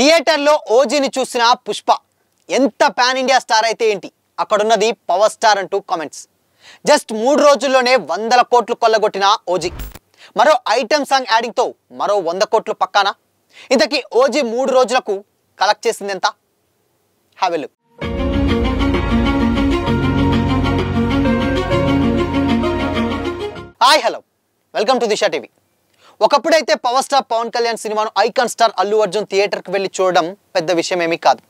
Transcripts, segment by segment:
థియేటర్లో ఓజీని చూసిన పుష్ప ఎంత పాన్ ఇండియా స్టార్ అయితే ఏంటి, అక్కడున్నది పవర్ స్టార్ అంటూ కామెంట్స్. జస్ట్ 3 రోజుల్లోనే 100 కోట్లు కొల్లగొట్టిన ఓజీ మరో ఐటెం సాంగ్ యాడింగ్తో మరో 100 కోట్లు పక్కానా? ఇంతకీ ఓజీ 3 రోజులకు కలెక్ట్ చేసింది ఎంత? Have a look. Hi hello, welcome to Disha TV. ఒకప్పుడైతే పవర్ స్టార్ పవన్ కళ్యాణ్ సినిమాను ఐకాన్ స్టార్ అల్లు అర్జున్ థియేటర్కి వెళ్ళి చూడడం పెద్ద విషయం ఏమీ కాదు.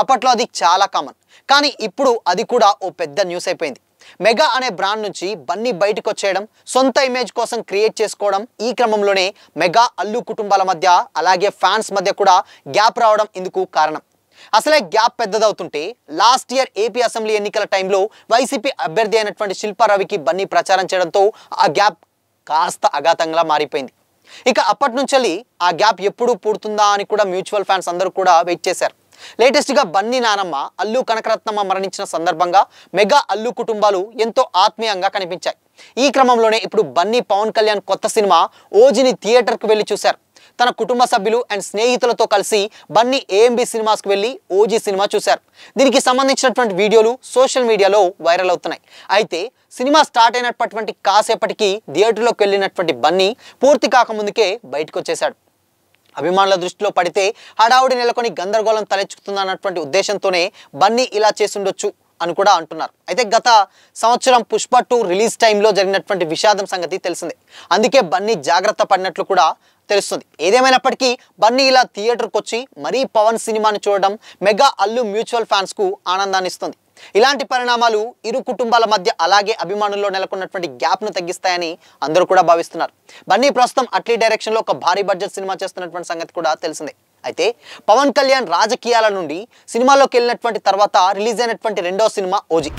అప్పట్లో అది చాలా కామన్. కానీ ఇప్పుడు అది కూడా ఓ పెద్ద న్యూస్ అయిపోయింది. మెగా అనే బ్రాండ్ నుంచి బన్నీ బయటకు వచ్చేయడం, సొంత ఇమేజ్ కోసం క్రియేట్ చేసుకోవడం, ఈ క్రమంలోనే మెగా అల్లు కుటుంబాల మధ్య అలాగే ఫ్యాన్స్ మధ్య కూడా గ్యాప్ రావడం ఇందుకు కారణం. అసలే గ్యాప్ పెద్దదవుతుంటే లాస్ట్ ఇయర్ ఏపీ అసెంబ్లీ ఎన్నికల టైంలో వైసీపీ అభ్యర్థి అయినటువంటి శిల్పా రవికి బన్నీ ప్రచారం చేయడంతో ఆ గ్యాప్ కాస్త అఘాతంగా మారిపోయింది. ఇక అప్పటి నుంచి ఆ గ్యాప్ ఎప్పుడు పూడుతుందా అని కూడా మ్యూచువల్ ఫ్యాన్స్ అందరూ కూడా వెయిట్ చేశారు. లేటెస్ట్గా బన్నీ నానమ్మ, అల్లు కనకరత్నమ్మ మరణించిన సందర్భంగా మెగా అల్లు కుటుంబాలు ఎంతో ఆత్మీయంగా కనిపించాయి. ఈ క్రమంలోనే ఇప్పుడు బన్నీ పవన్ కళ్యాణ్ కొత్త సినిమా ఓజీని థియేటర్కు వెళ్ళి చూశారు. తన కుటుంబ సభ్యులు అండ్ స్నేహితులతో కలిసి బన్నీ ఏఎంబి సినిమాస్కి వెళ్ళి ఓజీ సినిమా చూశారు. దీనికి సంబంధించినటువంటి వీడియోలు సోషల్ మీడియాలో వైరల్ అవుతున్నాయి. అయితే సినిమా స్టార్ట్ అయినటువంటి కాసేపటికి థియేటర్లోకి వెళ్ళినటువంటి బన్నీ పూర్తి కాకముందుకే బయటకు వచ్చేశాడు. అభిమానుల దృష్టిలో పడితే హడావుడి నెలకొని గందరగోళం తలెచ్చుకుతుందన్నటువంటి ఉద్దేశంతోనే బన్నీ ఇలా చేసుండొచ్చు అని కూడా అంటున్నారు. అయితే గత సంవత్సరం పుష్ప 2 రిలీజ్ టైంలో జరిగినటువంటి విషాదం సంగతి తెలిసిందే. అందుకే బన్నీ జాగ్రత్త పడినట్లు కూడా తెలుస్తుంది. ఏదేమైనప్పటికీ బన్నీ ఇలా థియేటర్కి వచ్చి మరీ పవన్ సినిమాని చూడడం మెగా అల్లు మ్యూచువల్ ఫ్యాన్స్కు ఆనందాన్ని ఇస్తుంది. ఇలాంటి పరిణామాలు ఇరు కుటుంబాల మధ్య అలాగే అభిమానుల్లో నెలకొన్నటువంటి గ్యాప్ను తగ్గిస్తాయని అందరూ కూడా భావిస్తున్నారు. బన్నీ ప్రస్తుతం అట్లీ డైరెక్షన్లో ఒక భారీ బడ్జెట్ సినిమా చేస్తున్నటువంటి సంగతి కూడా తెలిసిందే. అయితే పవన్ కళ్యాణ్ రాజకీయాల నుండి సినిమాలోకి వెళ్ళినటువంటి తర్వాత రిలీజ్ అయినటువంటి రెండో సినిమా ఓజీ.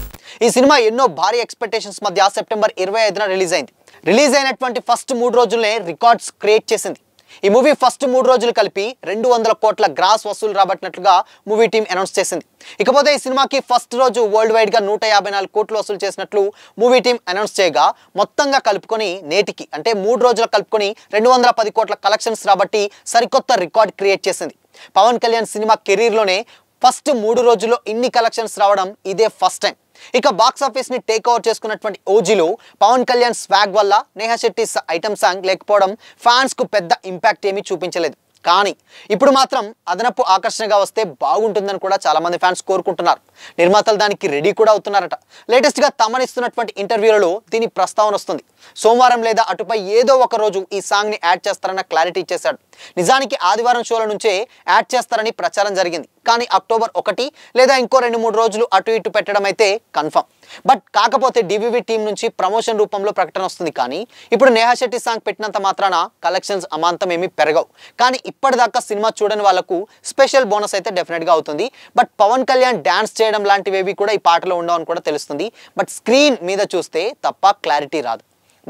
ఈ సినిమా ఎన్నో భారీ ఎక్స్పెక్టేషన్స్ మధ్య సెప్టెంబర్ 25న రిలీజ్ అయింది. రిలీజ్ అయినటువంటి ఫస్ట్ 3 రోజుల్లోనే రికార్డ్స్ క్రియేట్ చేసింది. ఈ మూవీ ఫస్ట్ 3 రోజులు కలిపి 200 కోట్ల గ్రాస్ వసూలు రాబట్టినట్లుగా మూవీ టీం అనౌన్స్ చేసింది. ఇకపోతే ఈ సినిమాకి ఫస్ట్ రోజు వరల్డ్ వైడ్గా 154 కోట్లు వసూలు చేసినట్లు మూవీ టీం అనౌన్స్ చేయగా, మొత్తంగా కలుపుకొని నేటికి అంటే 3 రోజులు కలుపుకొని 210 కోట్ల కలెక్షన్స్ రాబట్టి సరికొత్త రికార్డ్ క్రియేట్ చేసింది. పవన్ కళ్యాణ్ సినిమా కెరీర్లోనే ఫస్ట్ 3 రోజుల్లో ఇన్ని కలెక్షన్స్ రావడం ఇదే ఫస్ట్ టైం. ఇక బాక్సాఫీస్ని టేక్ ఓవర్ చేసుకున్నటువంటి ఓజీలో పవన్ కళ్యాణ్ స్వాగ్ వల్ల నేహా శెట్టి ఐటమ్ సాంగ్ లేకపోవడం ఫ్యాన్స్కు పెద్ద ఇంపాక్ట్ ఏమీ చూపించలేదు. కానీ ఇప్పుడు మాత్రం అదనపు ఆకర్షణగా వస్తే బాగుంటుందని కూడా చాలామంది ఫ్యాన్స్ కోరుకుంటున్నారు. నిర్మాతలు దానికి రెడీ కూడా అవుతున్నారట. లేటెస్ట్గా తమనిస్తున్నటువంటి ఇంటర్వ్యూలలో దీని ప్రస్తావన వస్తుంది. సోమవారం లేదా అటుపై ఏదో ఒక రోజు ఈ సాంగ్ని యాడ్ చేస్తారన్న క్లారిటీ ఇచ్చేశాడు. నిజానికి ఆదివారం షోల నుంచే యాడ్ చేస్తారని ప్రచారం జరిగింది. కానీ అక్టోబర్ 1 లేదా ఇంకో 2-3 రోజులు అటు ఇటు పెట్టడం అయితే కన్ఫర్మ్. బట్ కాకపోతే డివివి టీం నుంచి ప్రమోషన్ రూపంలో ప్రకటన వస్తుంది. కానీ ఇప్పుడు నేహా శెట్టి సాంగ్ పెట్టినంత మాత్రాన కలెక్షన్స్ అమాంతం ఏమీ పెరగవు. కానీ ఇప్పటిదాకా సినిమా చూడని వాళ్ళకు స్పెషల్ బోనస్ అయితే డెఫినెట్గా అవుతుంది. బట్ పవన్ కళ్యాణ్ డ్యాన్స్ చేయడం లాంటివేవి కూడా ఈ పాటలో ఉండవని కూడా తెలుస్తుంది. బట్ స్క్రీన్ మీద చూస్తే తప్ప క్లారిటీ రాదు.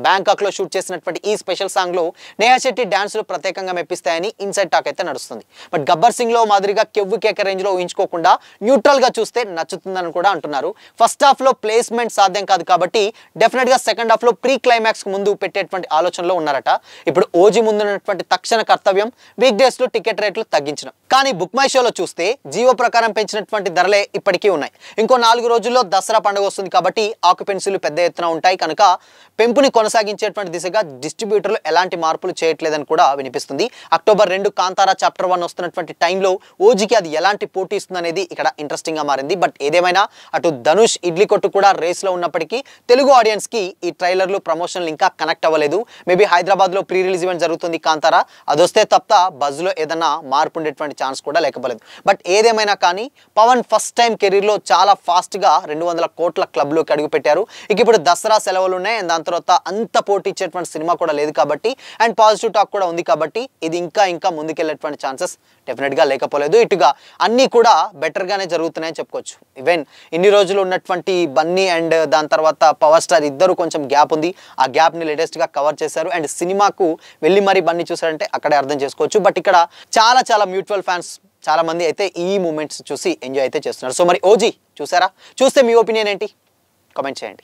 బ్యాంకాక్లో షూట్ చేసినటువంటి ఈ స్పెషల్ సాంగ్లో నేహా శెట్టి డ్యాన్స్లు ప్రత్యేకంగా మెప్పిస్తాయని ఇన్సైడ్ టాక్ అయితే నడుస్తుంది. బట్ గబ్బర్ సింగ్లో మాదిరిగా కెవ్వు కేక రేంజ్లో ఊహించుకోకుండా న్యూట్రల్గా చూస్తే నచ్చుతుందని కూడా అంటున్నారు. ఫస్ట్ హాఫ్లో ప్లేస్మెంట్ సాధ్యం కాదు కాబట్టి డెఫినెట్గా సెకండ్ హాఫ్లో ప్రీ క్లైమాక్స్ ముందు పెట్టేటువంటి ఆలోచనలో ఉన్నారట. ఇప్పుడు ఓజీ ముందున్నటువంటి తక్షణ కర్తవ్యం వీక్ డేస్లో టికెట్ రేట్లు తగ్గించడం. కానీ బుక్ మై షోలో చూస్తే జీవో ప్రకారం పెంచినటువంటి ధరలే ఇప్పటికీ ఉన్నాయి. ఇంకో 4 రోజుల్లో దసరా పండుగ వస్తుంది కాబట్టి ఆక్యుపెన్సీలు పెద్ద ఎత్తున ఉంటాయి కనుక పెంపుని కొనసాగించేటువంటి దిశగా డిస్ట్రిబ్యూటర్లు ఎలాంటి మార్పులు చేయట్లేదని కూడా వినిపిస్తుంది. అక్టోబర్ 2 కాంతారా చాప్టర్ 1 వస్తున్నటువంటి టైంలో ఓజీకి అది ఎలాంటి పోటీ ఇస్తుంది అనేది ఇక్కడ ఇంట్రెస్టింగ్గా మారింది. బట్ ఏదేమైనా అటు ధనుష్, ఇడ్లీ కొట్టు కూడా రేస్లో ఉన్నప్పటికీ తెలుగు ఆడియన్స్కి ఈ ట్రైలర్లు ప్రమోషన్లు ఇంకా కనెక్ట్ అవ్వలేదు. మేబీ హైదరాబాద్లో ప్రీ రిలీజ్ ఈవెంట్ జరుగుతుంది కాంతారా, అది వస్తే తప్ప బజ్లో ఏదన్నా మార్పు ఉండేటువంటి ఛాన్స్ కూడా లేకపోలేదు. బట్ ఏదేమైనా కానీ పవన్ ఫస్ట్ టైం కెరీర్లో చాలా ఫాస్ట్గా 200 కోట్ల క్లబ్లోకి అడుగుపెట్టారు. ఇక ఇప్పుడు దసరా సెలవులు ఉన్నాయి. దాని తర్వాత అంత పోటీ ఇచ్చేటువంటి సినిమా కూడా లేదు కాబట్టి అండ్ పాజిటివ్ టాక్ కూడా ఉంది కాబట్టి ఇది ఇంకా ముందుకెళ్ళేటువంటి ఛాన్సెస్ డెఫినెట్గా లేకపోలేదు. ఇటుగా అన్నీ కూడా బెటర్గానే జరుగుతున్నాయని చెప్పుకోవచ్చు. ఈవెన్ ఇన్ని రోజులు ఉన్నటువంటి బన్నీ అండ్ దాని తర్వాత పవర్ స్టార్ ఇద్దరు కొంచెం గ్యాప్ ఉంది. ఆ గ్యాప్ని లేటెస్ట్గా కవర్ చేశారు. అండ్ సినిమాకు వెళ్ళి మరీ బన్నీ చూసారంటే అక్కడే అర్థం చేసుకోవచ్చు. బట్ ఇక్కడ చాలా మ్యూచువల్ ఫ్యాన్స్ చాలా మంది అయితే ఈ మూమెంట్స్ చూసి ఎంజాయ్ అయితే చేస్తున్నారు. సో మరి ఓజీ చూసారా? చూస్తే మీ ఒపీనియన్ ఏంటి? కామెంట్ చేయండి.